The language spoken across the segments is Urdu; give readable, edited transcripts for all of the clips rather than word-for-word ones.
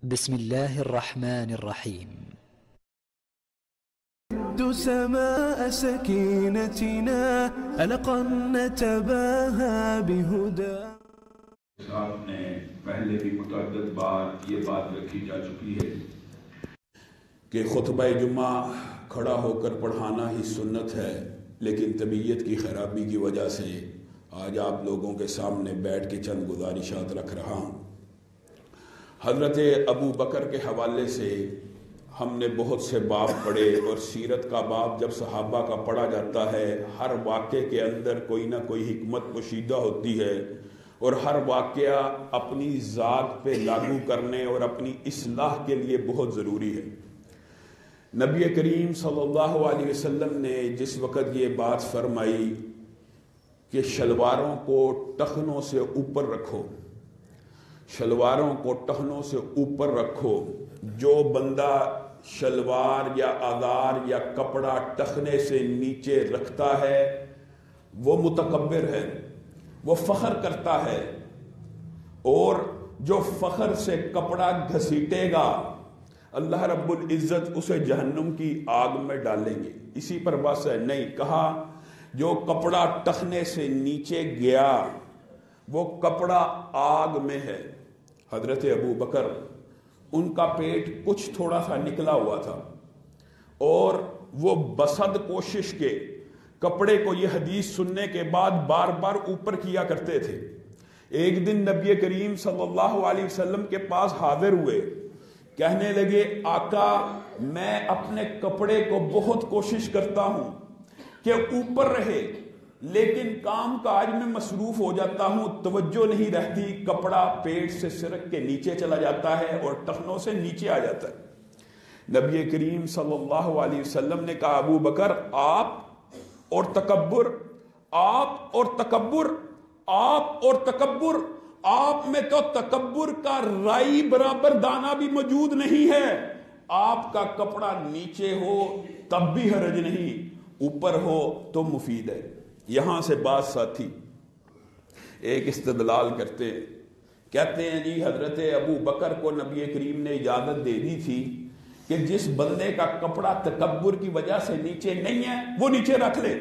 بسم الله الرحمن الرحيم. سماء سكينتنا ألقا نتباهى بهدى. آپ نے پہلے بھی متعدد بار یہ بات رکھی جا چکی ہے کہ خطبہ جمعہ کھڑا ہو کر پڑھانا ہی سنت ہے، لیکن طبیعت کی خرابی کی وجہ سے آج آپ لوگوں کے سامنے بیٹھ کے چند گزارشات رکھ رہا ہوں۔ حضرت ابو بکر کے حوالے سے ہم نے بہت سے باب پڑھے، اور سیرت کا باب جب صحابہ کا پڑھا جاتا ہے ہر واقعے کے اندر کوئی نہ کوئی حکمت پوشیدہ ہوتی ہے، اور ہر واقعہ اپنی ذات پہ لاگو کرنے اور اپنی اصلاح کے لیے بہت ضروری ہے۔ نبی کریم صلی اللہ علیہ وسلم نے جس وقت یہ بات فرمائی کہ شلواروں کو ٹخنوں سے اوپر رکھو، شلواروں کو ٹخنوں سے اوپر رکھو، جو بندہ شلوار یا آزار یا کپڑا ٹخنے سے نیچے رکھتا ہے وہ متکبر ہے، وہ فخر کرتا ہے، اور جو فخر سے کپڑا گھسیٹے گا اللہ رب العزت اسے جہنم کی آگ میں ڈالیں گے۔ اسی پر بس ہے نہیں کہا جو کپڑا ٹخنے سے نیچے گیا وہ کپڑا آگ میں ہے۔ حضرت ابو بکر ان کا پیٹ کچھ تھوڑا سا نکلا ہوا تھا، اور وہ بسد کوشش کے کپڑے کو یہ حدیث سننے کے بعد بار بار اوپر کیا کرتے تھے۔ ایک دن نبی کریم صلی اللہ علیہ وسلم کے پاس حاضر ہوئے، کہنے لگے آقا میں اپنے کپڑے کو بہت کوشش کرتا ہوں کہ اوپر رہے، لیکن کام کاج میں مصروف ہو جاتا ہوں، توجہ نہیں رہتی، کپڑا پیٹ سے سرک کے نیچے چلا جاتا ہے اور ٹخنوں سے نیچے آ جاتا ہے۔ نبی کریم صلی اللہ علیہ وسلم نے کہا ابو بکر آپ اور تکبر، آپ اور تکبر، آپ اور تکبر، آپ میں تو تکبر کا رائی برابر دانہ بھی موجود نہیں ہے۔ آپ کا کپڑا نیچے ہو تب بھی حرج نہیں، اوپر ہو تو مفید ہے۔ یہاں سے بعض ساتھی ایک استدلال کرتے ہیں، کہتے ہیں جی حضرت ابو بکر کو نبی کریم نے اجازت دے دی تھی کہ جس بندے کا کپڑا تکبر کی وجہ سے نیچے نہیں ہے وہ نیچے رکھ لے۔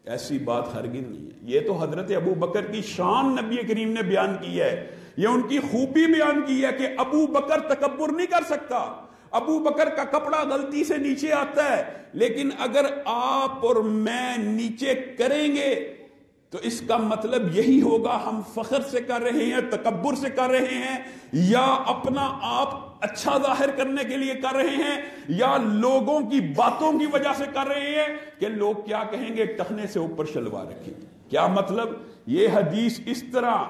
ایسی بات ہرگز نہیں ہے، یہ تو حضرت ابو بکر کی شان نبی کریم نے بیان کی ہے، یہ ان کی خوبی بیان کی ہے کہ ابو بکر تکبر نہیں کر سکتا۔ ابو بکر کا کپڑا غلطی سے نیچے آتا ہے، لیکن اگر آپ اور میں نیچے کریں گے تو اس کا مطلب یہی ہوگا ہم فخر سے کر رہے ہیں، تکبر سے کر رہے ہیں، یا اپنا آپ اچھا ظاہر کرنے کے لیے کر رہے ہیں، یا لوگوں کی باتوں کی وجہ سے کر رہے ہیں کہ لوگ کیا کہیں گے ٹخنے سے اوپر شلوار رکھیں۔ کیا مطلب؟ یہ حدیث اس طرح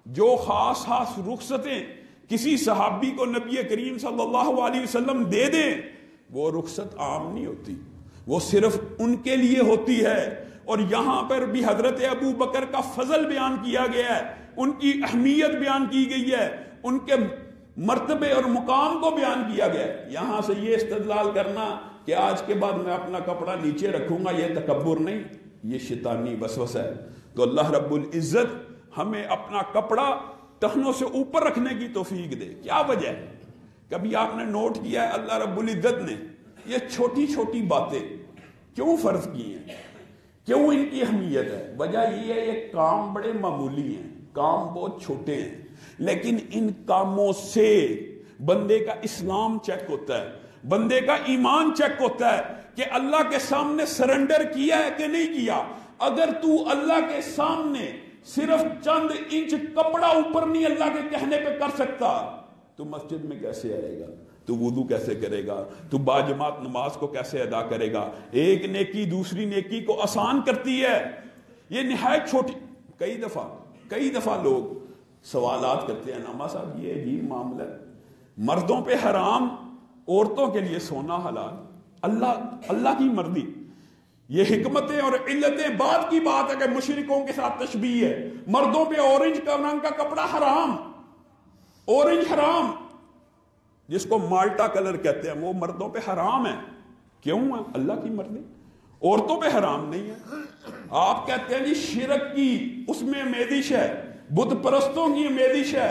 جو خاص خاص رخصتیں کسی صحابی کو نبی کریم صلی اللہ علیہ وسلم دے دیں وہ رخصت عام نہیں ہوتی، وہ صرف ان کے لیے ہوتی ہے۔ اور یہاں پر بھی حضرت ابو بکر کا فضل بیان کیا گیا ہے، ان کی اہمیت بیان کی گئی ہے، ان کے مرتبے اور مقام کو بیان کیا گیا ہے۔ یہاں سے یہ استدلال کرنا کہ آج کے بعد میں اپنا کپڑا نیچے رکھوں گا یہ تکبر نہیں، یہ شیطانی وسوسہ ہے۔ تو اللہ رب العزت ہمیں اپنا کپڑا ٹخنوں سے اوپر رکھنے کی توفیق دے۔ کیا وجہ ہے؟ کبھی آپ نے نوٹ کیا ہے اللہ رب العزت نے یہ چھوٹی چھوٹی باتیں کیوں فرض کی ہیں، کیوں ان کی اہمیت ہے؟ وجہ یہ ہے یہ کام بڑے معمولی ہیں، کام بہت چھوٹے ہیں، لیکن ان کاموں سے بندے کا اسلام چیک ہوتا ہے، بندے کا ایمان چیک ہوتا ہے کہ اللہ کے سامنے سرنڈر کیا ہے کہ نہیں کیا۔ اگر تو اللہ کے سامنے صرف چند انچ کپڑا اوپر نہیں اللہ کے کہنے پہ کر سکتا تو مسجد میں کیسے آئے گا؟ تو وضو کیسے کرے گا؟ تو باجماعت نماز کو کیسے ادا کرے گا؟ ایک نیکی دوسری نیکی کو آسان کرتی ہے، یہ نہایت چھوٹی۔ کئی دفعہ لوگ سوالات کرتے ہیں ناما صاحب یہ عجیب معاملہ ہے، مردوں پہ حرام عورتوں کے لیے سونا حلال، اللہ کی مرضی۔ یہ حکمتیں اور علتیں بعد کی بات ہے کہ مشرکوں کے ساتھ تشبیہ ہے۔ مردوں پہ اورنج کا رنگ کا کپڑا حرام، اورنج حرام، جس کو مالٹا کلر کہتے ہیں وہ مردوں پہ حرام ہے۔ کیوں ہے؟ اللہ کی مرضی۔ عورتوں پہ حرام نہیں ہے۔ آپ کہتے ہیں جی شرک کی اس میں میدش ہے، بت پرستوں کی میدش ہے،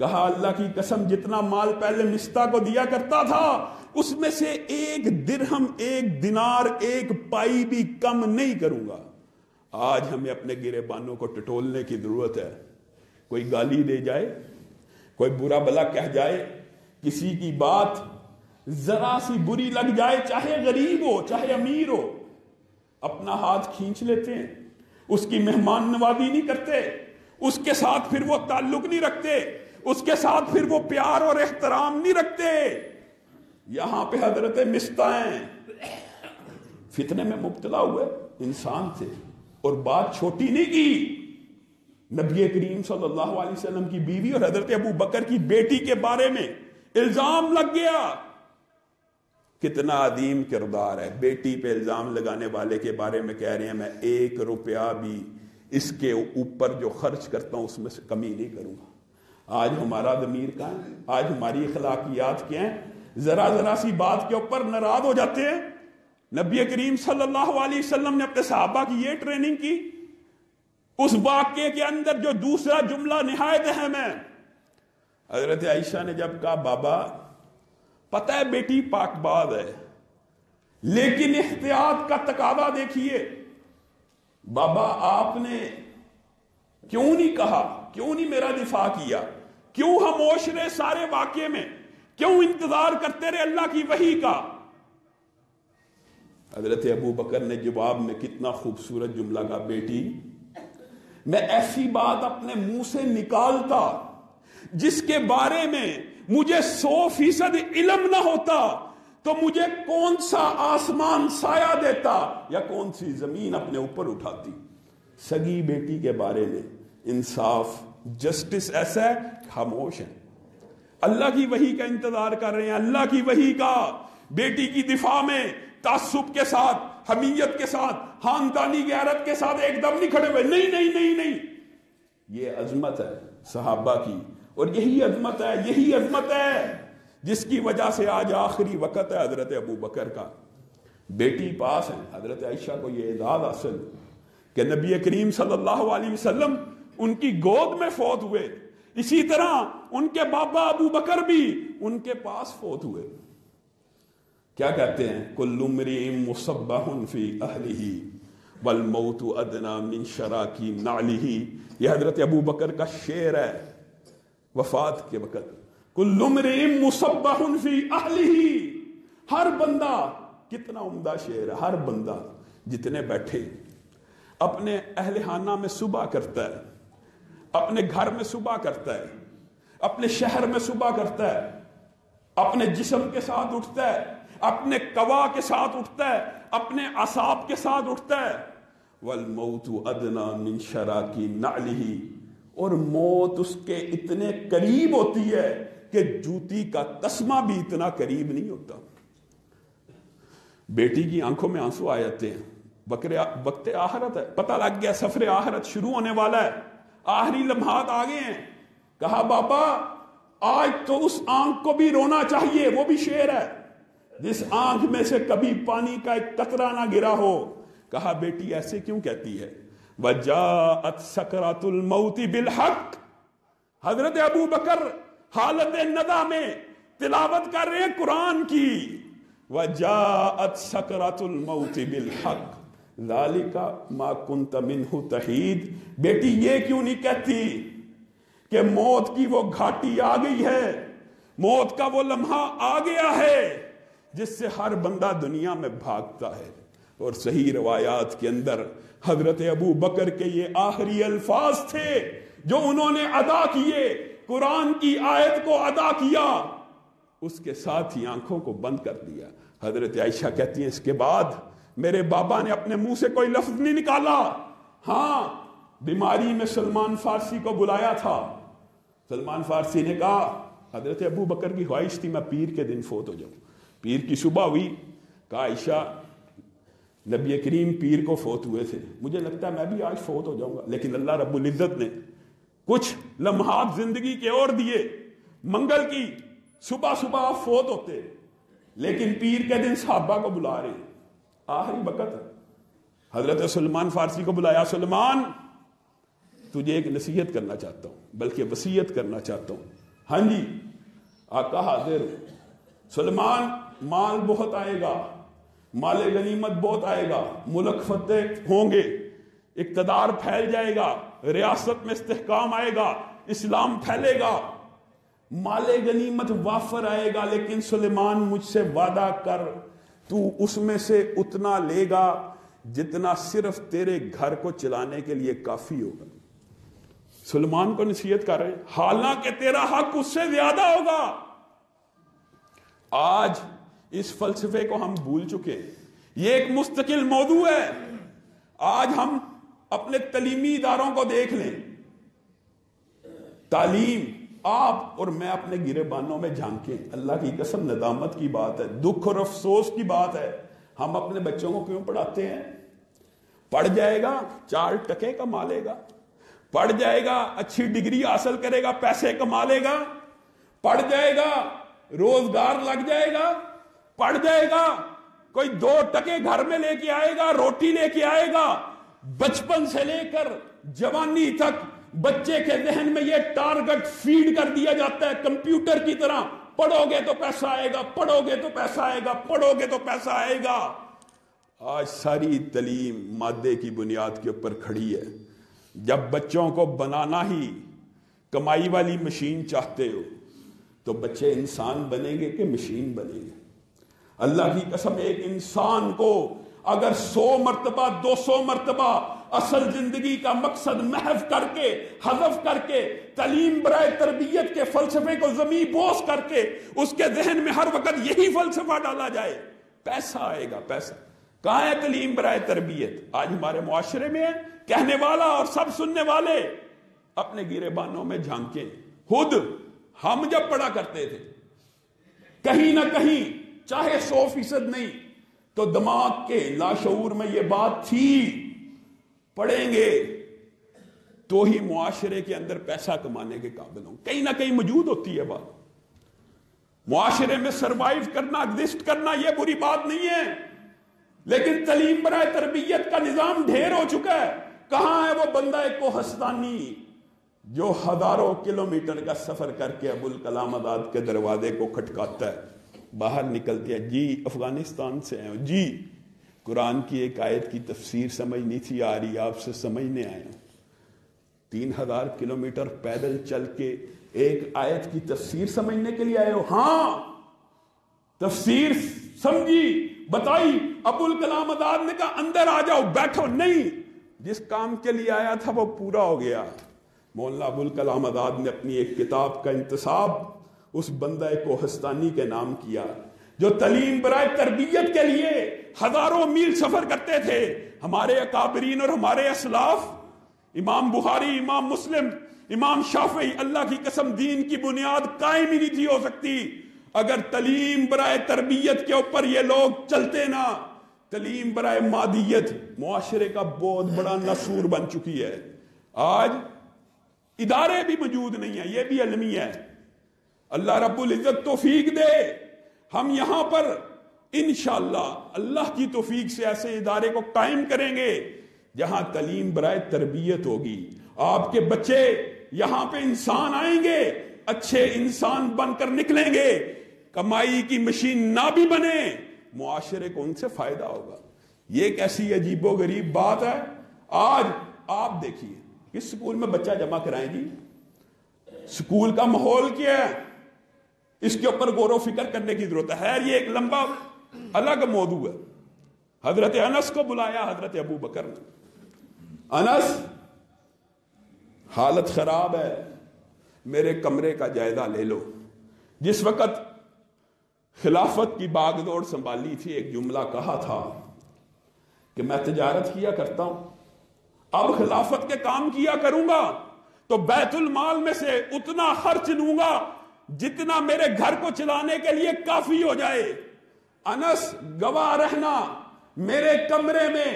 کہا اللہ کی قسم جتنا مال پہلے مستہ کو دیا کرتا تھا اس میں سے 1 درہم 1 دینار 1 پائی بھی کم نہیں کروں گا. آج ہمیں اپنے گریبانوں کو ٹٹولنے کی ضرورت ہے. کوئی گالی دے جائے, کوئی برا بلا کہہ جائے, کسی کی بات ذرا سی بری لگ جائے, چاہے غریب ہو چاہے امیر ہو, اپنا ہاتھ کھینچ لیتے ہیں, اس کی مہمان نوازی نہیں کرتے, اس کے ساتھ پھر وہ تعلق نہیں رکھتے, اس کے ساتھ پھر وہ پیار اور احترام نہیں رکھتے. یہاں پہ حضرت مصطح فتنے میں مبتلا ہوئے انسان تھے اور بات چھوٹی نہیں کی. نبی کریم صلی اللہ علیہ وسلم کی بیوی اور حضرت ابو بکر کی بیٹی کے بارے میں الزام لگ گیا. کتنا عظیم کردار ہے. بیٹی پہ الزام لگانے والے کے بارے میں کہہ رہے ہیں میں 1 روپیہ بھی اس کے اوپر جو خرچ کرتا ہوں اس میں سے کمی نہیں کروں گا. آج ہمارا ضمیر کہاں ہے؟ آج ہماری اخلاقیات کیا ہیں؟ ذرا سی بات کے اوپر ناراض ہو جاتے ہیں. نبی کریم صلی اللہ علیہ وسلم نے اپنے صحابہ کی یہ ٹریننگ کی. اس واقعے کے اندر جو دوسرا جملہ نہایت اہم ہے, حضرت عائشہ نے جب کہا بابا پتہ ہے بیٹی پاک باز ہے لیکن احتیاط کا تقاضا دیکھیے, بابا آپ نے کیوں نہیں کہا, کیوں نہیں میرا دفاع کیا, کیوں خاموش رہے سارے واقعے میں, کیوں انتظار کرتے رہے اللہ کی وحی کا. حضرت ابو بکر نے جواب میں کتنا خوبصورت جملہ کہا, بیٹی میں ایسی بات اپنے منہ سے نکالتا جس کے بارے میں مجھے 100% علم نہ ہوتا تو مجھے کون سا آسمان سایہ دیتا یا کون سی زمین اپنے اوپر اٹھاتی. سگی بیٹی کے بارے میں انصاف جسٹس ایسا ہے, خاموش ہے. اللہ کی وحی کا انتظار کر رہے ہیں, اللہ کی وحی کا. بیٹی کی دفاع میں تعصب کے ساتھ, حمیت کے ساتھ, خاندانی غیرت کے ساتھ ایک دم نہیں کھڑے ہوئے, نہیں نہیں نہیں نہیں. یہ عظمت ہے صحابہ کی, اور یہی عظمت ہے, یہی عظمت ہے جس کی وجہ سے آج آخری وقت ہے حضرت ابو بکر کا. بیٹی پاس ہے. حضرت عائشہ کو یہ اعزاز حاصل کہ نبی کریم صلی اللہ علیہ وسلم ان کی گود میں فوت ہوئے, اسی طرح ان کے بابا ابو بکر بھی ان کے پاس فوت ہوئے. کیا کہتے ہیں, کل امرئ مصبح فی اہلہ والموت ادنی من شراک نعلہ. یہ حضرت ابو بکر کا شعر ہے وفات کے وقت. کل امرئ مصبح فی اہلہ. ہر بندہ, کتنا عمدہ شعر ہے, ہر بندہ جتنے بیٹھے اپنے اہل خانہ میں صبح کرتا ہے, اپنے گھر میں صبح کرتا ہے, اپنے شہر میں صبح کرتا ہے, اپنے جسم کے ساتھ اٹھتا ہے, اپنے قوا کے ساتھ اٹھتا ہے, اپنے اعصاب کے ساتھ اٹھتا ہے. والموت ادنی من شراک نعلہ. اور موت اس کے اتنے قریب ہوتی ہے کہ جوتی کا تسمہ بھی اتنا قریب نہیں ہوتا. بیٹی کی آنکھوں میں آنسو آ جاتے ہیں. وقت آخرت ہے, پتہ لگ گیا سفر آخرت شروع ہونے والا ہے, آخری لمحات آ گئے ہیں. کہا بابا آج تو اس آنکھ کو بھی رونا چاہیے. وہ بھی شعر ہے, جس آنکھ میں سے کبھی پانی کا ایک قطرہ نہ گرا ہو. کہا بیٹی ایسے کیوں کہتی ہے؟ وَجَاءَتْ سَكْرَةُ الْمَوْتِ بِالْحَقِّ. حضرت ابو بکر حالت ندا میں تلاوت کر رہے قرآن کی. وَجَاءَتْ سَكْرَةُ الْمَوْتِ بِالْحَقِّ ذَلِكَ مَا كُنْتَ مِنْهُ تَحِيدٌ. بیٹی یہ کیوں نہیں کہتی کہ موت کی وہ گھاٹی آ گئی ہے, موت کا وہ لمحہ آ گیا ہے جس سے ہر بندہ دنیا میں بھاگتا ہے. اور صحیح روایات کے اندر حضرت ابو بکر کے یہ آخری الفاظ تھے جو انہوں نے ادا کیے. قرآن کی آیت کو ادا کیا, اس کے ساتھ ہی آنکھوں کو بند کر دیا. حضرت عائشہ کہتی ہیں اس کے بعد میرے بابا نے اپنے منہ سے کوئی لفظ نہیں نکالا. ہاں بیماری میں سلمان فارسی کو بلایا تھا. سلمان فارسی نے کہا, حضرت ابو بکر کی خواہش تھی میں پیر کے دن فوت ہو جاؤں. پیر کی صبح ہوئی, کہا عائشہ نبی کریم پیر کو فوت ہوئے تھے, مجھے لگتا ہے میں بھی آج فوت ہو جاؤں گا, لیکن اللہ رب العزت نے کچھ لمحات زندگی کے اور دیے. منگل کی صبح صبح آپ فوت ہوتے, لیکن پیر کے دن صحابہ کو بلا رہے ہیں, آخری وقت. حضرت سلمان فارسی کو بلایا, سلمان تجھے ایک نصیحت کرنا چاہتا ہوں, بلکہ وصیت کرنا چاہتا ہوں. ہاں جی آقا حاضر، سلمان مال بہت آئے گا، مال غنیمت بہت آئے گا، ملک فتح ہوں گے، اقتدار پھیل جائے گا، ریاست میں استحکام آئے گا، اسلام پھیلے گا، مال غنیمت وافر آئے گا، لیکن سلیمان مجھ سے وعدہ کر تو اس میں سے اتنا لے گا جتنا صرف تیرے گھر کو چلانے کے لیے کافی ہوگا۔ سلیمان کو نصیحت کر رہے ہیں، حالانکہ تیرا حق اس سے زیادہ ہوگا۔ آج اس فلسفے کو ہم بھول چکے ہیں، یہ ایک مستقل موضوع ہے۔ آج ہم اپنے تعلیمی اداروں کو دیکھ لیں، تعلیم آپ اور میں اپنے گریبانوں میں جھانکیں، اللہ کی قسم ندامت کی بات ہے، دکھ اور افسوس کی بات ہے، ہم اپنے بچوں کو کیوں پڑھاتے ہیں؟ پڑھ جائے گا 4 ٹکے کما لے گا، پڑھ جائے گا اچھی ڈگری حاصل کرے گا، پیسے کما لے گا، پڑھ جائے گا روزگار لگ جائے گا، پڑھ جائے گا کوئی 2 ٹکے گھر میں لے کے آئے گا، روٹی لے کے آئے گا۔ بچپن سے لے کر جوانی تک بچے کے ذہن میں یہ ٹارگٹ فیڈ کر دیا جاتا ہے کمپیوٹر کی طرح، پڑھو گے تو پیسہ آئے گا، پڑھو گے تو پیسہ آئے گا، پڑھو گے تو پیسہ آئے گا۔ آج ساری تعلیم مادے کی بنیاد کے اوپر کھڑی ہے۔ جب بچوں کو بنانا ہی کمائی والی مشین چاہتے ہو تو بچے انسان بنیں گے کہ مشین بنیں گے؟ اللہ کی قسم، ایک انسان کو اگر 100 مرتبہ 200 مرتبہ اصل زندگی کا مقصد محو کر کے، حذف کر کے، تعلیم برائے تربیت کے فلسفے کو زمین بوس کر کے اس کے ذہن میں ہر وقت یہی فلسفہ ڈالا جائے، پیسہ آئے گا۔ پیسہ کہاں ہے؟ تعلیم برائے تربیت آج ہمارے معاشرے میں ہے۔ کہنے والا اور سب سننے والے اپنے گریبانوں میں جھانکیں، خود ہم جب پڑھا کرتے تھے کہیں نہ کہیں، چاہے 100% نہیں تو دماغ کے لاشعور میں یہ بات تھی، پڑھیں گے تو ہی معاشرے کے اندر پیسہ کمانے کے قابل ہوں۔ کہیں نہ کہیں موجود ہوتی ہے بات، معاشرے میں سروائیو کرنا، ایگزسٹ کرنا یہ بری بات نہیں ہے، لیکن تعلیم برائے تربیت کا نظام ڈھیر ہو چکا ہے۔ کہاں ہے وہ بندہ کوہستانی جو ہزاروں کلومیٹر کا سفر کر کے ابوالکلام آزاد کے دروازے کو کھٹکاتا ہے، باہر نکلتے ہیں، جی افغانستان سے ہیں، جی قرآن کی ایک آیت کی تفسیر سمجھ نہیں تھی آ رہی، آپ سے سمجھنے آئے ہیں، 3000 کلومیٹر پیدل چل کے ایک آیت کی تفسیر سمجھنے کے لیے آئے ہو؟ ہاں، تفسیر سمجھی، بتائی، ابوالکلام آزاد نے کہا اندر آ جاؤ، بیٹھو۔ نہیں، جس کام کے لیے آیا تھا وہ پورا ہو گیا۔ مولانا ابوالکلام آزاد نے اپنی ایک کتاب کا انتصاب اس بندہ کوہستانی کے نام کیا جو تعلیم برائے تربیت کے لیے ہزاروں میل سفر کرتے تھے۔ ہمارے اکابرین اور ہمارے اسلاف، امام بخاری، امام مسلم، امام شافعی، اللہ کی قسم دین کی بنیاد قائم ہی نہیں تھی ہو سکتی اگر تعلیم برائے تربیت کے اوپر یہ لوگ چلتے نا۔ تعلیم برائے مادیت معاشرے کا بہت بڑا نسور بن چکی ہے۔ آج ادارے بھی موجود نہیں ہیں، یہ بھی علمی ہے۔ اللہ رب العزت توفیق دے، ہم یہاں پر انشاءاللہ اللہ کی توفیق سے ایسے ادارے کو قائم کریں گے جہاں تعلیم برائے تربیت ہوگی۔ آپ کے بچے یہاں پہ انسان آئیں گے، اچھے انسان بن کر نکلیں گے، کمائی کی مشین نہ بھی بنے، معاشرے کو ان سے فائدہ ہوگا۔ یہ کیسی عجیب و غریب بات ہے۔ آج آپ دیکھیے کس سکول میں بچہ جمع کرائیں جی، سکول کا ماحول کیا ہے، اس کے اوپر غور و فکر کرنے کی ضرورت ہے۔ خیر یہ ایک لمبا الگ موضوع ہے۔ حضرت انس کو بلایا حضرت ابو بکر نے، انس حالت خراب ہے، میرے کمرے کا جائزہ لے لو۔ جس وقت خلافت کی باغ دوڑ سنبھالی تھی ایک جملہ کہا تھا کہ میں تجارت کیا کرتا ہوں، اب خلافت کے کام کیا کروں گا تو بیت المال میں سے اتنا خرچ لوں گا جتنا میرے گھر کو چلانے کے لیے کافی ہو جائے۔ انس گواہ رہنا، میرے کمرے میں،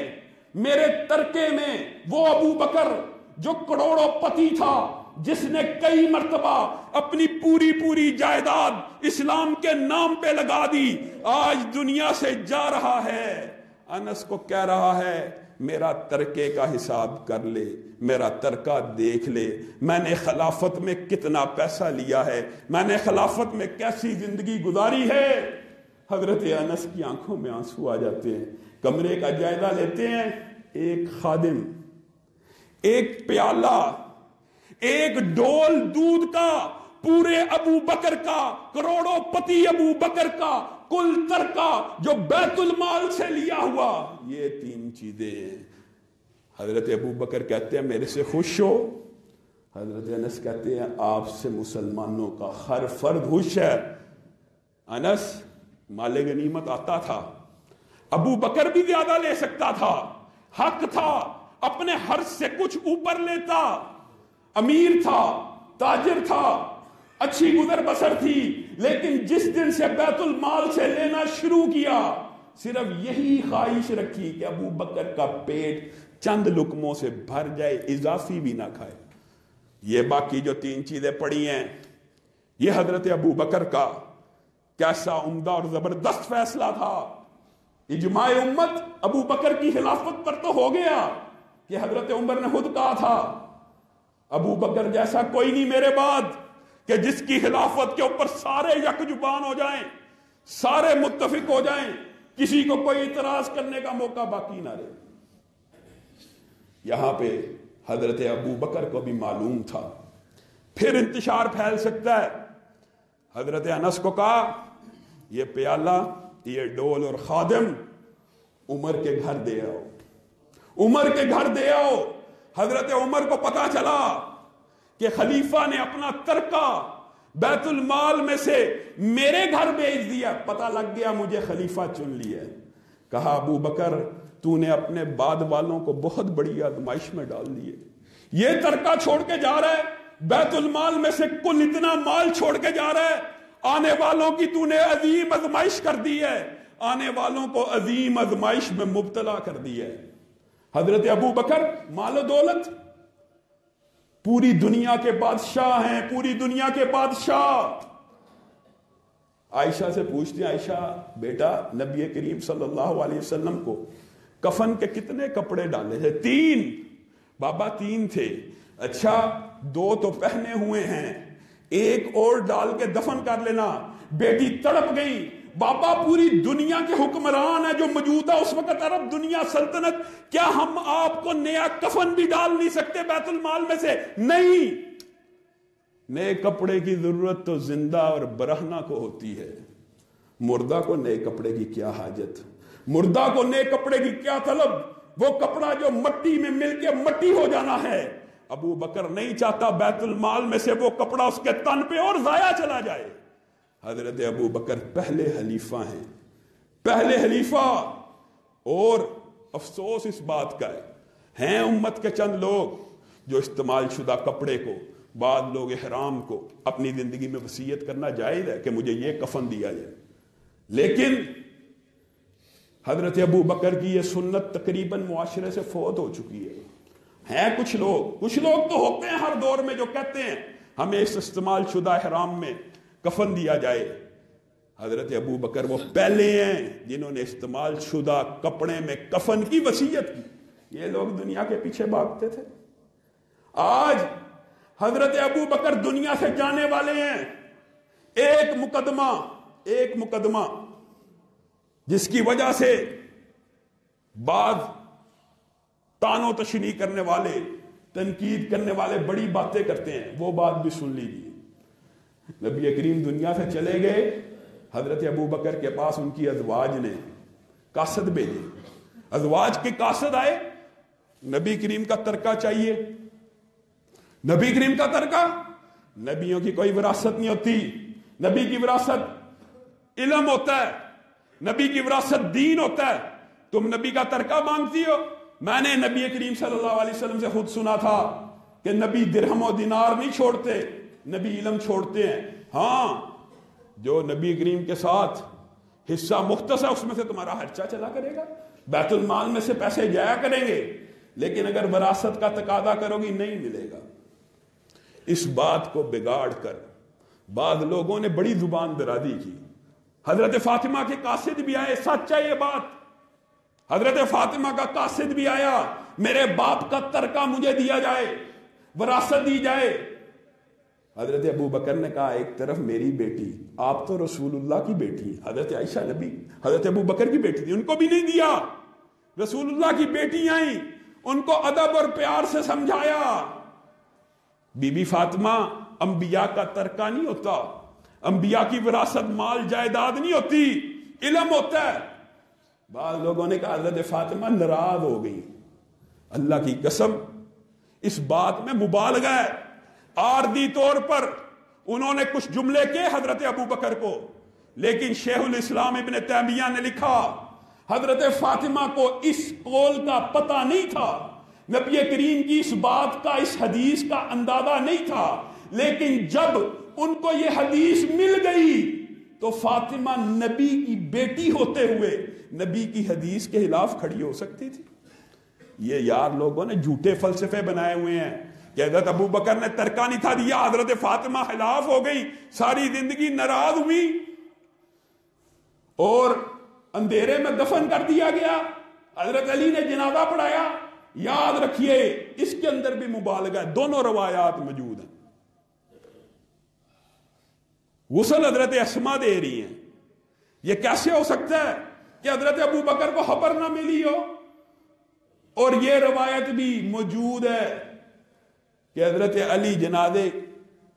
میرے ترکے میں وہ ابو بکر جو کروڑوں پتی تھا، جس نے کئی مرتبہ اپنی پوری جائیداد اسلام کے نام پہ لگا دی، آج دنیا سے جا رہا ہے۔ انس کو کہہ رہا ہے میرا ترکے کا حساب کر لے، میرا ترکہ دیکھ لے، میں نے خلافت میں کتنا پیسہ لیا ہے، میں نے خلافت میں کیسی زندگی گزاری ہے۔ حضرت انس کی آنکھوں میں آنسو آ جاتے ہیں، کمرے کا جائزہ لیتے ہیں، ایک خادم، ایک پیالہ، ایک ڈول دودھ کا، پورے ابو بکر کا، کروڑوں پتی ابو بکر کا کل ترکہ جو بیت المال سے لیا ہوا، یہ 3 چیزیں ہیں۔ حضرت ابو بکر کہتے ہیں میرے سے خوش ہو، حضرت انس کہتے ہیں آپ سے مسلمانوں کا ہر فرد خوش ہے۔ انس مال غنیمت آتا تھا، ابو بکر بھی زیادہ لے سکتا تھا، حق تھا، اپنے حرص سے کچھ اوپر لیتا، امیر تھا، تاجر تھا، اچھی گزر بسر تھی، لیکن جس دن سے بیت المال سے لینا شروع کیا صرف یہی خواہش رکھی کہ ابو بکر کا پیٹ چند لقموں سے بھر جائے، اضافی بھی نہ کھائے۔ یہ باقی جو 3 چیزیں پڑی ہیں، یہ حضرت ابو بکر کا کیسا عمدہ اور زبردست فیصلہ تھا۔ اجماع امت ابو بکر کی خلافت پر تو ہو گیا کہ حضرت عمر نے خود کہا تھا ابو بکر جیسا کوئی نہیں میرے بعد کہ جس کی خلافت کے اوپر سارے یک زبان ہو جائیں، سارے متفق ہو جائیں، کسی کو کوئی اعتراض کرنے کا موقع باقی نہ رہے۔ یہاں پہ حضرت ابو بکر کو بھی معلوم تھا پھر انتشار پھیل سکتا ہے۔ حضرت انس کو کہا یہ پیالہ، یہ ڈول اور خادم عمر کے گھر دے آؤ، عمر کے گھر دے آؤ۔ حضرت عمر کو پتا چلا کہ خلیفہ نے اپنا ترکہ بیت المال میں سے میرے گھر بھیج دیا، پتا لگ گیا مجھے خلیفہ چن لیا ہے۔ کہا ابو بکر تو نے اپنے بعد والوں کو بہت بڑی آزمائش میں ڈال دیے، یہ ترکہ چھوڑ کے جا رہا ہے، بیت المال میں سے کل اتنا مال چھوڑ کے جا رہا ہے، آنے والوں کی تو نے عظیم آزمائش کر دی ہے، آنے والوں کو عظیم آزمائش میں مبتلا کر دی ہے۔ حضرت ابو بکر مال و دولت، پوری دنیا کے بادشاہ ہیں، پوری دنیا کے بادشاہ۔ عائشہ سے پوچھتے ہیں عائشہ بیٹا نبی کریم صلی اللہ علیہ وسلم کو کفن کے کتنے کپڑے ڈالے تھے؟ 3۔ بابا 3 تھے۔ اچھا 2 تو پہنے ہوئے ہیں، ایک اور ڈال کے دفن کر لینا۔ بیٹی تڑپ گئی، بابا پوری دنیا کے حکمران ہیں جو موجودہ اس وقت عرب دنیا سلطنت، کیا ہم آپ کو نیا کفن بھی ڈال نہیں سکتے بیت المال میں سے؟ نہیں، نئے کپڑے کی ضرورت تو زندہ اور برہنہ کو ہوتی ہے، مردہ کو نئے کپڑے کی کیا حاجت، مردہ کو نئے کپڑے کی کیا طلب، وہ کپڑا جو مٹی میں مل کے مٹی ہو جانا ہے۔ ابو بکر نہیں چاہتا بیت المال میں سے وہ کپڑا اس کے تن پہ اور ضائع چلا جائے۔ حضرت ابو بکر پہلے خلیفہ ہیں، پہلے خلیفہ، اور افسوس اس بات کا ہے امت کے چند لوگ جو استعمال شدہ کپڑے کو، بعض لوگ احرام کو اپنی زندگی میں وصیت کرنا جائز ہے کہ مجھے یہ کفن دیا جائے، لیکن حضرت ابو بکر کی یہ سنت تقریباً معاشرے سے فوت ہو چکی ہے۔ ہیں کچھ لوگ تو ہوتے ہیں ہر دور میں جو کہتے ہیں ہمیں اس استعمال شدہ احرام میں کفن دیا جائے۔ حضرت ابو بکر وہ پہلے ہیں جنہوں نے استعمال شدہ کپڑے میں کفن کی وصیت کی۔ یہ لوگ دنیا کے پیچھے بھاگتے تھے، آج حضرت ابو بکر دنیا سے جانے والے ہیں۔ ایک مقدمہ جس کی وجہ سے بعض تان و تشنیع کرنے والے، تنقید کرنے والے بڑی باتیں کرتے ہیں، وہ بات بھی سن لیجیے۔ نبی کریم دنیا سے چلے گئے، حضرت ابو بکر کے پاس ان کی ازواج نے قاصد بھیجے، ازواج کے قاصد آئے، نبی کریم کا ترکہ چاہیے۔ نبی کریم کا ترکہ، نبیوں کی کوئی وراثت نہیں ہوتی، نبی کی وراثت علم ہوتا ہے، نبی کی وراثت دین ہوتا ہے۔ تم نبی کا ترکہ مانگتی ہو؟ میں نے نبی کریم صلی اللہ علیہ وسلم سے خود سنا تھا کہ نبی درہم و دینار نہیں چھوڑتے، نبی علم چھوڑتے ہیں۔ ہاں، جو نبی کریم کے ساتھ حصہ مختص ہے اس میں سے تمہارا خرچہ چلا کرے گا، بیت المال میں سے پیسے جایا کریں گے، لیکن اگر وراثت کا تقاضا کرو گی نہیں ملے گا۔ اس بات کو بگاڑ کر بعض لوگوں نے بڑی زبان درازی کی۔ حضرت فاطمہ کے قاصد بھی آئے، سچ ہے یہ بات، حضرت فاطمہ کا قاصد بھی آیا، میرے باپ کا ترکہ مجھے دیا جائے، وراثت دی جائے۔ حضرت ابو بکر نے کہا ایک طرف میری بیٹی، آپ تو رسول اللہ کی بیٹی ہیں، حضرت عائشہ نبی حضرت ابو بکر کی بیٹی تھی، ان کو بھی نہیں دیا۔ رسول اللہ کی بیٹی آئیں، ان کو ادب اور پیار سے سمجھایا۔ بی بی فاطمہ، انبیاء کا ترکہ نہیں ہوتا، انبیاء کی وراثت مال جائیداد نہیں ہوتی، علم ہوتا ہے۔ بعض لوگوں نے کہا حضرت فاطمہ ناراض ہو گئی، اللہ کی قسم اس بات میں مبالغہ ہے۔ عارضی طور پر انہوں نے کچھ جملے کے حضرت ابو بکر کو، لیکن شیخ الاسلام ابن تیمیہ نے لکھا حضرت فاطمہ کو اس قول کا پتہ نہیں تھا، نبی کریم کی اس بات کا، اس حدیث کا اندازہ نہیں تھا، لیکن جب ان کو یہ حدیث مل گئی تو فاطمہ نبی کی بیٹی ہوتے ہوئے نبی کی حدیث کے خلاف کھڑی ہو سکتی تھی۔ یہ یار لوگوں نے جھوٹے فلسفے بنائے ہوئے ہیں کہ حضرت ابو بکر نے ترکہ نہیں تھا دیا، حضرت فاطمہ خلاف ہو گئی، ساری زندگی ناراض ہوئی اور اندھیرے میں دفن کر دیا گیا، حضرت علی نے جنازہ پڑھایا۔ یاد رکھیے اس کے اندر بھی مبالغہ ہے، دونوں روایات موجود ہیں۔ غسل حضرت اسما دے رہی ہیں، یہ کیسے ہو سکتا ہے کہ حضرت ابو بکر کو خبر نہ ملی ہو؟ اور یہ روایت بھی موجود ہے کہ حضرت علی جنازے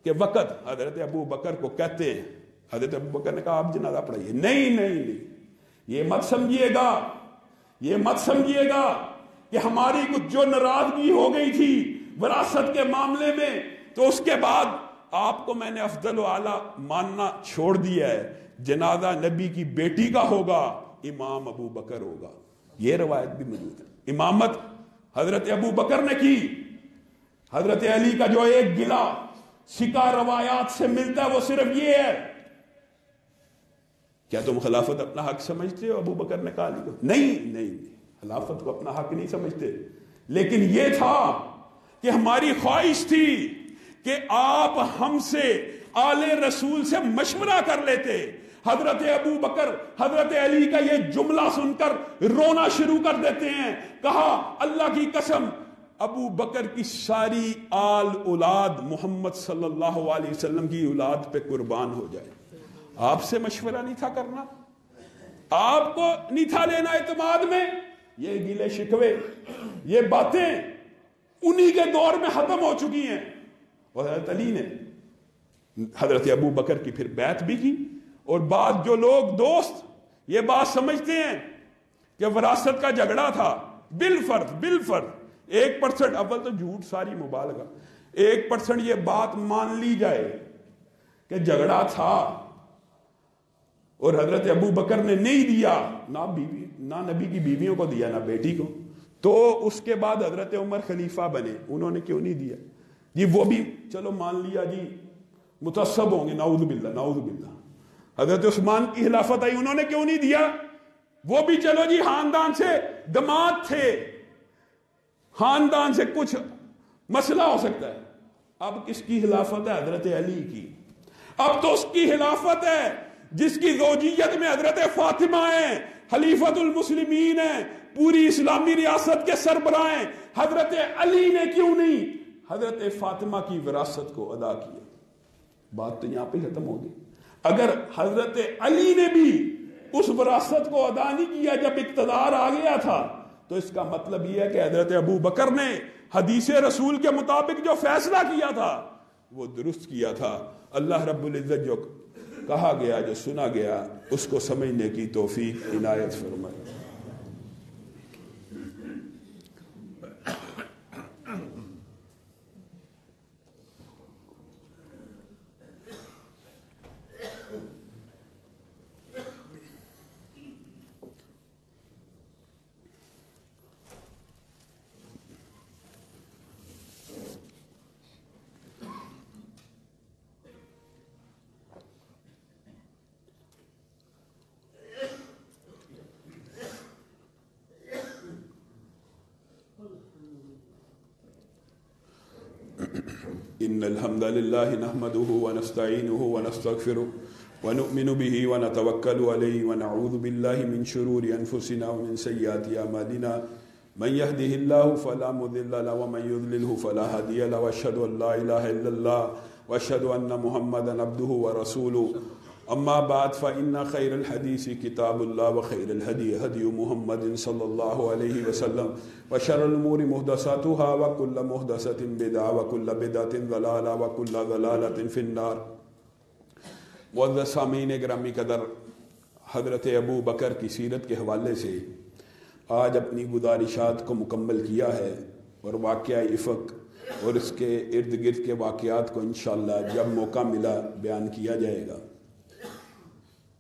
کے وقت حضرت ابو بکر کو کہتے ہیں، حضرت ابو بکر نے کہا آپ جنازہ پڑھائیے، نہیں، یہ مت سمجھیے گا کہ ہماری کچھ جو ناراضگی ہو گئی تھی وراثت کے معاملے میں تو اس کے بعد آپ کو میں نے افضل و اعلیٰ ماننا چھوڑ دیا ہے، جنازہ نبی کی بیٹی کا ہوگا، امام ابو بکر ہوگا۔ یہ روایت بھی موجود ہے۔ امامت حضرت ابو بکر نے کی۔ حضرت علی کا جو ایک گلا سکہ روایات سے ملتا ہے وہ صرف یہ ہے۔ کیا تم خلافت اپنا حق سمجھتے ہو؟ ابو بکر نے کہا علی کو نہیں، خلافت کو اپنا حق نہیں سمجھتے، لیکن یہ تھا کہ ہماری خواہش تھی کہ آپ ہم سے آل رسول سے مشورہ کر لیتے۔ حضرت ابو بکر حضرت علی کا یہ جملہ سن کر رونا شروع کر دیتے ہیں، کہا اللہ کی قسم ابو بکر کی ساری آل اولاد محمد صلی اللہ علیہ وسلم کی اولاد پہ قربان ہو جائے۔ آپ سے مشورہ نہیں تھا کرنا، آپ کو نہیں تھا لینا اعتماد میں۔ یہ گلے شکوے، یہ باتیں انہی کے دور میں ختم ہو چکی ہیں۔ اور حضرت علی نے حضرت ابو بکر کی پھر بیعت بھی کی۔ اور بعض جو لوگ دوست یہ بات سمجھتے ہیں کہ وراثت کا جھگڑا تھا، بالفرض 1% اول تو جھوٹ ساری مبالغہ، 1% یہ بات مان لی جائے کہ جھگڑا تھا اور حضرت ابو بکر نے نہیں دیا، نہ نبی کی بیویوں کو دیا نہ بیٹی کو، تو اس کے بعد حضرت عمر خلیفہ بنے، انہوں نے کیوں نہیں دیا جی؟ وہ بھی چلو مان لیا جی، متعصب ہوں گے، نعوذ باللہ۔ حضرت عثمان کی خلافت آئی، انہوں نے کیوں نہیں دیا؟ وہ بھی چلو جی خاندان سے دماد تھے، خاندان سے کچھ مسئلہ ہو سکتا ہے۔ اب کس کی خلافت ہے؟ حضرت علی کی۔ اب تو اس کی خلافت ہے جس کی زوجیت میں حضرت فاطمہ ہیں، خلیفۃ المسلمین ہیں، پوری اسلامی ریاست کے سربراہ ہیں۔ حضرت علی نے کیوں نہیں حضرت فاطمہ کی وراثت کو ادا کیا؟ بات تو یہاں پہ ختم ہوگی۔ اگر حضرت علی نے بھی اس وراثت کو ادا نہیں کیا جب اقتدار آ گیا تھا، تو اس کا مطلب یہ ہے کہ حضرت ابو بکر نے حدیث رسول کے مطابق جو فیصلہ کیا تھا وہ درست کیا تھا۔ اللہ رب العزت جو کہا گیا، جو سنا گیا، اس کو سمجھنے کی توفیق عنایت فرمائے۔ ان الحمد لله نحمده ونستعينه ونستغفره ونؤمن به ونتوكل عليه ونعوذ بالله من شرور أنفسنا ومن سيئات أعمالنا من يهده الله فلا مضل له ومن يضلله فلا هادي له وأشهد أن لا إله إلا الله وأشهد أن محمدا عبده ورسوله أما بعد فإن خير الحديث كتاب الله وخير الهدي هدي محمد صلى الله عليه وسلم وشر الأمور محدثاتها وكل محدثة بدعة وكل بدعة ضلالة وكل ضلالة في النار. معزز سامعین گرامی قدر، حضرت ابو بکر کی سیرت کے حوالے سے آج اپنی گزارشات کو مکمل کیا ہے اور واقعہ افق اور اس کے ارد گرد کے واقعات کو انشاءاللہ جب موقع ملا بیان کیا جائے گا.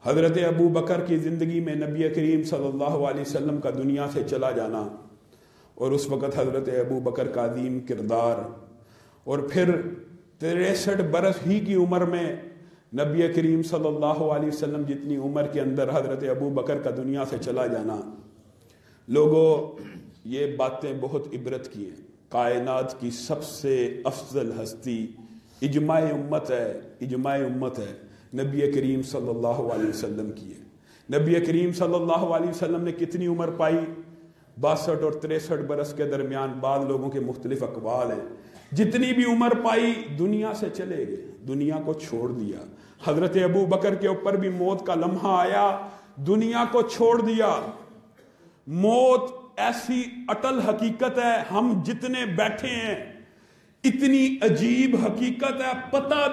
حضرت ابو بکر کی زندگی میں نبی کریم صلی اللہ علیہ وسلم کا دنیا سے چلا جانا اور اس وقت حضرت ابو بکر کا عظیم کردار اور پھر 63 برس ہی کی عمر میں نبی کریم صلی اللہ علیہ وسلم جتنی عمر کے اندر حضرت ابو بکر کا دنیا سے چلا جانا، لوگوں یہ باتیں بہت عبرت کی ہیں. کائنات کی سب سے افضل ہستی اجماع امت ہے نبی کریم صلی اللہ علیہ وسلم کی ہے. نبی کریم صلی اللہ علیہ وسلم نے کتنی عمر پائی؟ 62 اور 63 برس کے درمیان. بعض لوگوں کے مختلف اقوال ہیں. جتنی بھی عمر پائی دنیا سے چلے گئے، دنیا کو چھوڑ دیا. حضرت ابو بکر کے اوپر بھی موت کا لمحہ آیا، دنیا کو چھوڑ دیا. موت ایسی اٹل حقیقت ہے، ہم جتنے بیٹھے ہیں اتنی عجیب حقیقت ہے، پتہ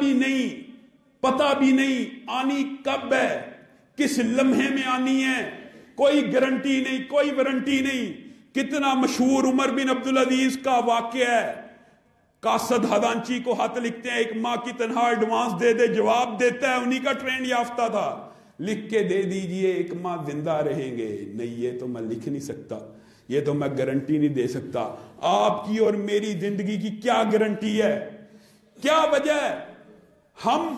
بھی نہیں آنی کب ہے، کس لمحے میں آنی ہے، کوئی گارنٹی نہیں، کوئی وارنٹی نہیں. کتنا مشہور عمر بن عبدالعزیز کا واقعہ ہے. قاصد خزانچی کو خط لکھتے ہیں، 1 ماہ کی تنخواہ ایڈوانس دے دے، جواب دیتا ہے، انہی کا ٹرینڈ یافتہ تھا، لکھ کے دے دیجئے 1 ماہ زندہ رہیں گے. نہیں، یہ تو میں لکھ نہیں سکتا، یہ تو میں گارنٹی نہیں دے سکتا. آپ کی اور میری زندگی کی کیا گارنٹی ہے؟ کیا وجہ ہے؟ ہم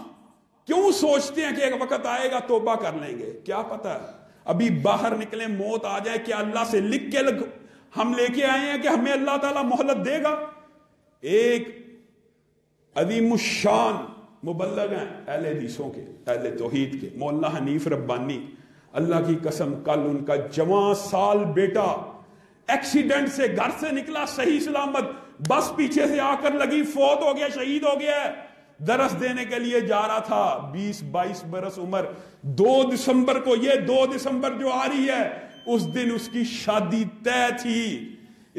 کیوں سوچتے ہیں کہ ایک وقت آئے گا توبہ کر لیں گے؟ کیا پتہ ہے ابھی باہر نکلیں موت آ جائے. کیا اللہ سے لکھ کے ہم لے کے آئے ہیں کہ ہمیں اللہ تعالیٰ مہلت دے گا؟ ایک عظیم الشان مبلغ ہیں اہل حدیثوں کے، اہل توحید کے، مولانا حنیف ربانی. اللہ کی قسم کل ان کا جوان سال بیٹا ایکسیڈنٹ سے گھر سے نکلا صحیح سلامت، بس پیچھے سے آ کر لگی، فوت ہو گیا، شہید ہو گیا ہے. درس دینے کے لیے جا رہا تھا، 20-22 برس عمر. 2 دسمبر کو، یہ 2 دسمبر جو آ رہی ہے، اس دن اس کی شادی طے تھی.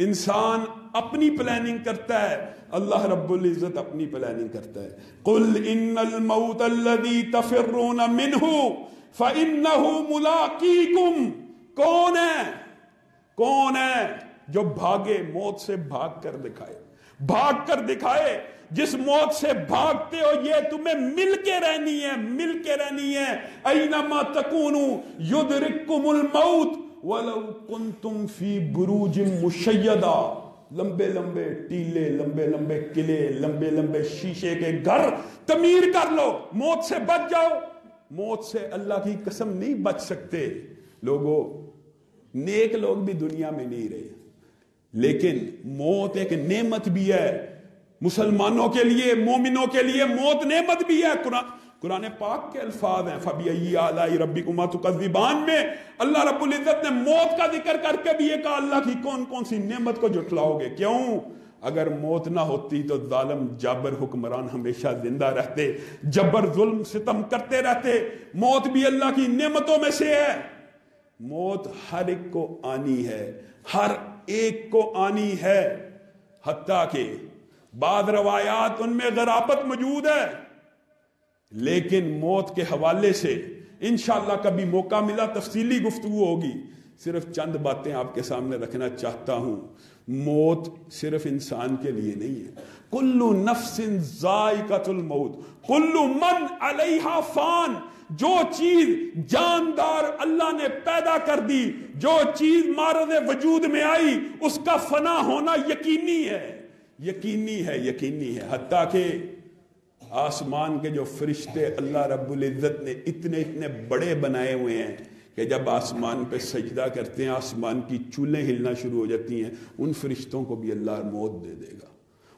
انسان اپنی پلاننگ کرتا ہے، اللہ رب العزت اپنی پلاننگ کرتا ہے. قل ان الموت الذی تفرون منہ فانہ ملاقیکم. کون ہے جو بھاگے موت سے، بھاگ کر دکھائے. جس موت سے بھاگتے ہو یہ تمہیں مل کے رہنی ہے. اینما تکونوا یدرککم الموت ولو کنتم فی بروج مشیدہ. لمبے ٹیلے، لمبے قلعے، لمبے شیشے کے گھر تعمیر کر لو، موت سے بچ جاؤ. موت سے اللہ کی قسم نہیں بچ سکتے. لوگوں، نیک لوگ بھی دنیا میں نہیں رہے، لیکن موت ایک نعمت بھی ہے. مسلمانوں کے لیے، مومنوں کے لیے موت نعمت بھی ہے. قرآن پاک کے الفاظ ہیں، فَبِأَيِّ آلَاءِ رَبِّكُمَا تُكَذِّبَانِ میں اللہ رب العزت نے موت کا ذکر کر کے بھی یہ کہا اللہ کی کون سی نعمت کو جھٹلاؤ گے. کیوں؟ اگر موت نہ ہوتی تو ظالم جابر حکمران ہمیشہ زندہ رہتے، جبر ظلم ستم کرتے رہتے. موت بھی اللہ کی نعمتوں میں سے ہے. موت ہر ایک کو آنی ہے، ہر ایک کو آنی ہے. حتیٰ کہ بعض روایات ان میں غرابت موجود ہے، لیکن موت کے حوالے سے انشاءاللہ کبھی موقع ملا تفصیلی گفتگو ہوگی. صرف چند باتیں آپ کے سامنے رکھنا چاہتا ہوں. موت صرف انسان کے لیے نہیں ہے. کل نفس ذائقۃ الموت کل من علیہا فان. جو چیز جاندار اللہ نے پیدا کر دی، جو چیز مارد وجود میں آئی، اس کا فنا ہونا یقینی ہے. حتیٰ کہ آسمان کے جو فرشتے اللہ رب العزت نے اتنے بڑے بنائے ہوئے ہیں کہ جب آسمان پہ سجدہ کرتے ہیں آسمان کی چولیں ہلنا شروع ہو جاتی ہیں. ان فرشتوں کو بھی اللہ موت دے دے گا.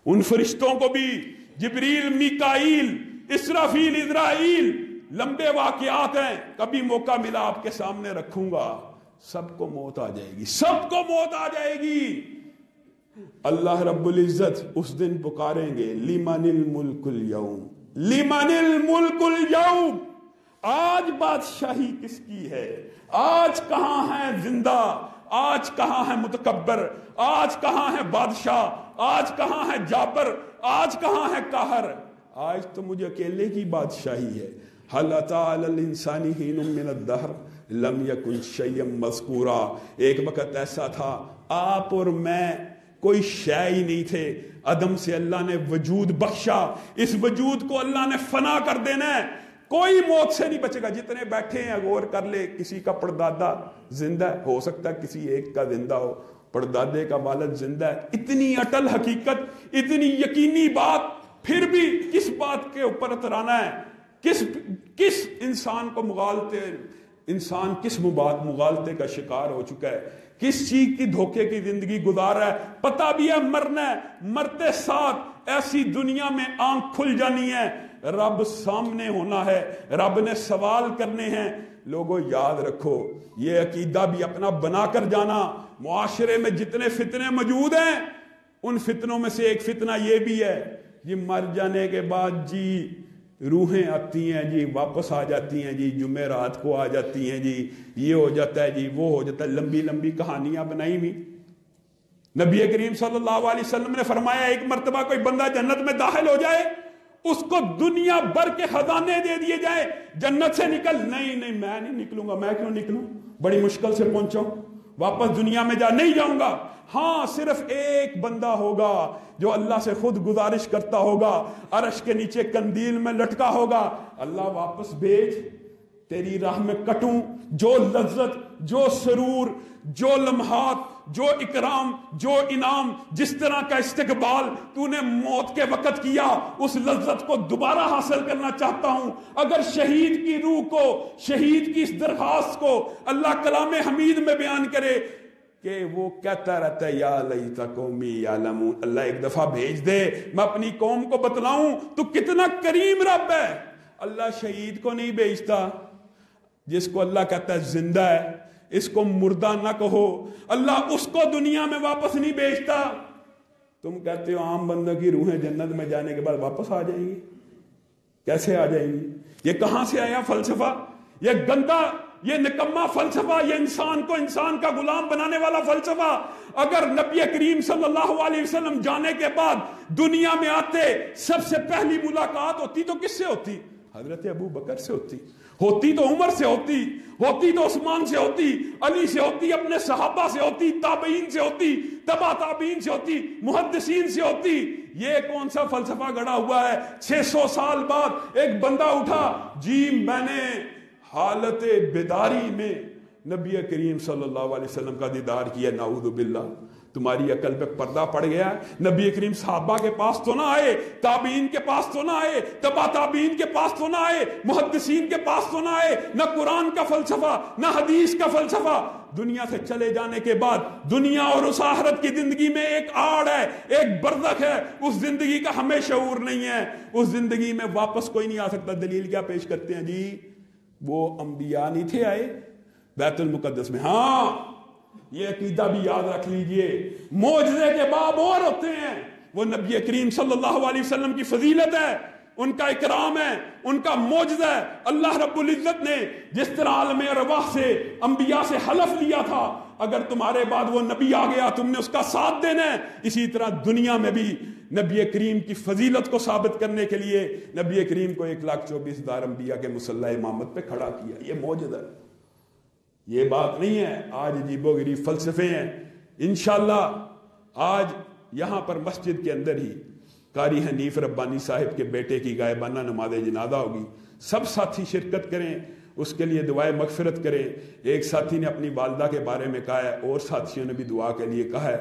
ان فرشتوں کو بھی، جبریل، میکائیل، اسرافیل، اسرائیل، لمبے واقعات ہیں، کبھی موقع ملا آپ کے سامنے رکھوں گا. سب کو موت آ جائے گی، سب کو موت آ جائے گی. اللہ رب العزت اس دن پکاریں گے لمن الملک اليوم، لمن الملک اليوم. آج بادشاہی کس کی ہے؟ آج کہاں ہے زندہ؟ آج کہاں ہے متکبر؟ آج کہاں ہے بادشاہ؟ آج کہاں ہے جابر؟ آج کہاں ہے قاہر؟ آج تو مجھے اکیلے کی بادشاہی ہے. هل اتى على الانسان حين من الدهر لم يكن شيئا مذکورا. ایک وقت ایسا تھا آپ اور میں کوئی شے ہی نہیں تھے، عدم سے اللہ نے وجود بخشا. اس وجود کو اللہ نے فنا کر دینا ہے، کوئی موت سے نہیں بچے گا. جتنے بیٹھے ہیں غور کر لے، کسی کا پردادا زندہ ہے، ہو سکتا ہے کسی ایک کا زندہ ہو، پردادے کا والد زندہ ہے. اتنی اٹل حقیقت، اتنی یقینی بات، پھر بھی کس بات کے اوپر اترانا ہے؟ کس انسان کو مغالطے، انسان کس مغالطے کا شکار ہو چکا ہے، کس چیز کی دھوکے کی زندگی گزار رہا ہے. پتہ بھی ہے مرنا ہے، مرتے ساتھ ایسی دنیا میں آنکھ کھل جانی ہے، رب سامنے ہونا ہے، رب نے سوال کرنے ہیں. لوگوں یاد رکھو، یہ عقیدہ بھی اپنا بنا کر جانا. معاشرے میں جتنے فتنے موجود ہیں، ان فتنوں میں سے ایک فتنہ یہ بھی ہے، یہ مر جانے کے بعد جی روحیں آتی ہیں جی، واپس آ جاتی ہیں جی، جمعرات کو آ جاتی ہیں جی، یہ ہو جاتا ہے جی، وہ ہو جاتا ہے. لمبی لمبی کہانیاں بنائی ہوئی. نبی کریم صلی اللہ علیہ وسلم نے فرمایا ایک مرتبہ کوئی بندہ جنت میں داخل ہو جائے، اس کو دنیا بھر کے خزانے دے دیے جائے، جنت سے نکل، نہیں میں نہیں نکلوں گا. میں کیوں نکلوں؟ بڑی مشکل سے پہنچا ہوں، واپس دنیا میں نہیں جاؤں گا. ہاں صرف ایک بندہ ہوگا جو اللہ سے خود گزارش کرتا ہوگا، عرش کے نیچے قندیل میں لٹکا ہوگا، اللہ واپس بھیج، تیری راہ میں کٹوں. جو لذت، جو سرور، جو لمحات، جو اکرام، جو انعام، جس طرح کا استقبال تو نے موت کے وقت کیا، اس لذت کو دوبارہ حاصل کرنا چاہتا ہوں. اگر شہید کی روح کو، شہید کی اس درخواست کو اللہ کلام حمید میں بیان کرے کہ وہ کہتا رہتا ہے یا لیت قومی یعلمون، اللہ ایک دفعہ بھیج دے میں اپنی قوم کو بتلاؤں تو کتنا کریم رب ہے. اللہ شہید کو نہیں بھیجتا، جس کو اللہ کہتا ہے زندہ ہے اس کو مردہ نہ کہو. اللہ اس کو دنیا میں واپس نہیں بھیجتا. تم کہتے ہو عام بندوں کی روحیں جنت میں جانے کے بعد واپس آ جائیں گی. کیسے آ جائیں گی؟ یہ کہاں سے آیا فلسفہ؟ یہ گندا، یہ نکما فلسفہ، یہ انسان کو انسان کا غلام بنانے والا فلسفہ. اگر نبی کریم صلی اللہ علیہ وسلم جانے کے بعد دنیا میں آتے، سب سے پہلی ملاقات ہوتی تو کس سے ہوتی؟ حضرت ابو بکر سے ہوتی تو عمر سے ہوتی تو عثمان سے ہوتی، علی سے ہوتی، اپنے صحابہ سے ہوتی، تابعین سے ہوتی، تبع تابعین سے ہوتی، محدثین سے ہوتی. یہ کون سا فلسفہ گڑا ہوا ہے؟ 600 سال بعد ایک بندہ اٹھا، جی میں نے حالت بیداری میں نبی کریم صلی اللہ علیہ وسلم کا دیدار کیا. نعوذ باللہ، تمہاری عقل پہ پردہ پڑ گیا. نبی کریم صحابہ کے پاس تو نہ آئے، تابعین کے پاس تو نہ آئے، تبع تابعین کے پاس تو نہ آئے، محدثین کے پاس تو نہ آئے. نہ قرآن کا فلسفہ، نہ حدیث کا فلسفہ. دنیا سے چلے جانے کے بعد دنیا اور اس آخرت کی زندگی میں ایک آڑ ہے، ایک برزخ ہے. اس زندگی کا ہمیں شعور نہیں ہے. اس زندگی میں واپس کوئی نہیں آ سکتا. دلیل کیا پیش کرتے ہیں جی؟ وہ انبیاء نہیں تھے آئے بیت المقدس میں. ہاں یہ عقیدہ بھی یاد رکھ لیجئے، معجزے کے باب اور ہوتے ہیں. وہ نبی کریم صلی اللہ علیہ وسلم کی فضیلت ہے، ان کا اکرام ہے، ان کا معجزہ ہے. اللہ رب العزت نے جس طرح عالم ارواح سے، انبیاء سے حلف لیا تھا اگر تمہارے بعد وہ نبی آ گیا تم نے اس کا ساتھ دینا ہے، اسی طرح دنیا میں بھی نبی کریم کی فضیلت کو ثابت کرنے کے لیے نبی کریم کو 1,24,000 انبیاء کے مصلی امامت پہ کھڑا کیا. یہ معجزہ ہے، یہ بات نہیں ہے. آج عجیب و غریب فلسفے ہیں. انشاءاللہ آج یہاں پر مسجد کے اندر ہی قاری حنیف ربانی صاحب کے بیٹے کی غائبانہ نماز جنازہ ہوگی. سب ساتھی شرکت کریں، اس کے لیے دعائے مغفرت کریں. ایک ساتھی نے اپنی والدہ کے بارے میں کہا ہے، اور ساتھیوں نے بھی دعا کے لیے کہا ہے.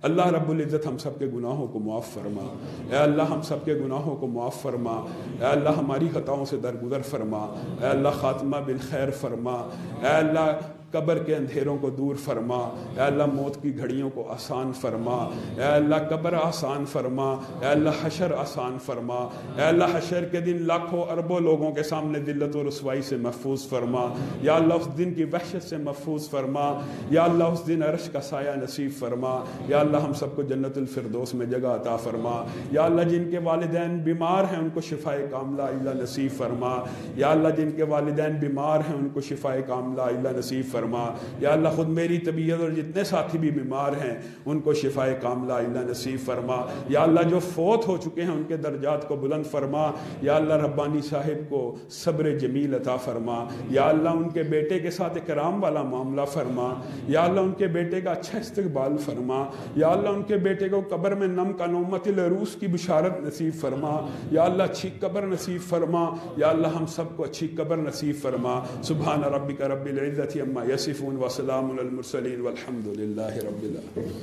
اللہ رب العزت ہم سب کے گناہوں کو معاف فرما. اے اللہ ہم سب کے گناہوں کو معاف فرما. اے اللہ ہماری خطاؤں سے درگزر فرما. اے اللہ خاتمہ بالخیر فرما. اے اللہ قبر کے اندھیروں کو دور فرما، اے اللہ موت کی گھڑیوں کو آسان فرما، اے اللہ قبر آسان فرما، اے اللہ حشر آسان فرما، اے اللہ حشر کے دن لاکھوں اربوں لوگوں کے سامنے ذلت و رسوائی سے محفوظ فرما، یا اللہ اس دن کی وحشت سے محفوظ فرما، یا اللہ اس دن عرش کا سایہ نصیب فرما، یا اللہ ہم سب کو جنت الفردوس میں جگہ عطا فرما، یا اللہ جن کے والدین بیمار ہیں ان کو شفائے کاملہ عاجلہ نصیب فرما، یا اللہ جن کے والدین بیمار ہیں ان کو شفائے کاملہ عاجلہ نصیب فرما، یا اللہ خود میری طبیعت اور جتنے ساتھی بھی بیمار ہیں ان کو شفائے کاملہ عاجلہ نصیب فرما، یا اللہ جو فوت ہو چکے ہیں ان کے درجات کو بلند فرما، یا اللہ ربانی صاحب کو صبر جمیل عطا فرما، یا اللہ ان کے بیٹے کے ساتھ اکرام والا معاملہ فرما، یا اللہ ان کے بیٹے کا اچھا استقبال فرما، یا اللہ ان کے بیٹے کو قبر میں نم کا نومت العروس کی بشارت نصیب فرما، یا اللہ اچھی قبر نصیب فرما، یا اللہ ہم سب کو اچھی قبر نصیب فرما۔ سبحان ربک رب العزت عما یصفون وسلام علی المرسلین والحمد للہ رب العالمین۔